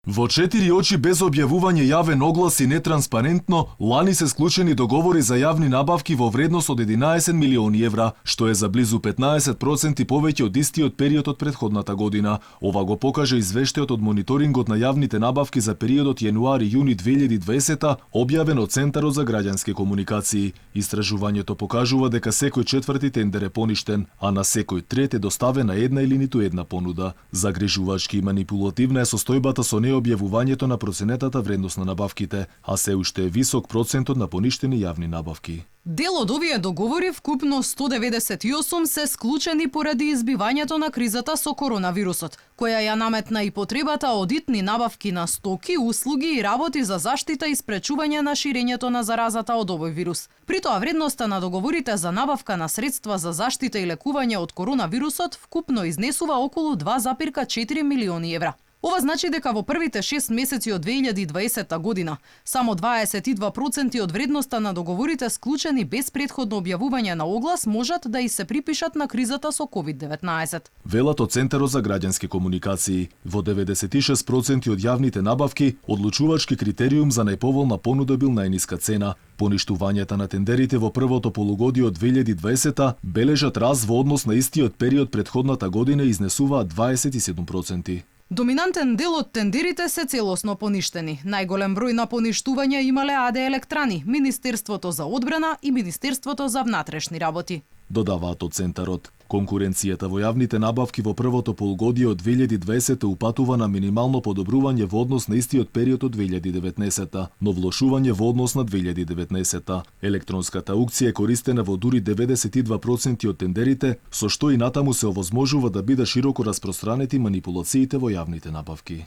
Во 4 очи без објавување јавен оглас и нетранспарентно, лани се склучени договори за јавни набавки во вредност од 11 милиони евра, што е за близу 15% повеќе од истиот период од претходната година. Ова го покажа извештајот од мониторингот на јавните набавки за периодот јануари-јуни 2020 објавен од Центарот за граѓански комуникации. Истражувањето покажува дека секој четврти тендер е поништен, а на секој трет е доставена една или ниту една понуда. Загрижувачки и манипулативна е состојбата со необјавувањето на проценетата вредност на набавките, а се уште е висок процентот на поништени јавни набавки. Дел од овие договори, вкупно 198, се склучени поради избивањето на кризата со коронавирусот, која ја наметна и потребата од итни набавки на стоки, услуги и работи за заштита и спречување на ширењето на заразата од овој вирус. При тоа вредноста на договорите за набавка на средства за заштита и лекување од коронавирусот вкупно изнесува околу 2,4 милиони евра. Ова значи дека во првите 6 месеци од 2020 година само 22% од вредноста на договорите склучени без претходно објавување на оглас можат да и се припишат на кризата со COVID-19. Велат од Центарот за граѓански комуникации, во 96% од јавните набавки одлучувачки критериум за најповолна понуда бил најниска цена. Поништувањата на тендерите во првото полугодие од 2020 бележат раст во однос на истиот период претходната година и изнесуваат 27%. Доминантен дел од тендерите се целосно поништени. Најголем број на поништувања имале АД Електрани, Министерството за одбрана и Министерството за внатрешни работи. Додаваат од Центарот. Конкуренцијата во јавните набавки во првото полугодие од 2020 упатува на минимално подобрување во однос на истиот период од 2019, но влошување во однос на 2019. Електронската аукција е користена во дури 92% од тендерите, со што и натаму се овозможува да бидат широко распространети манипулациите во јавните набавки.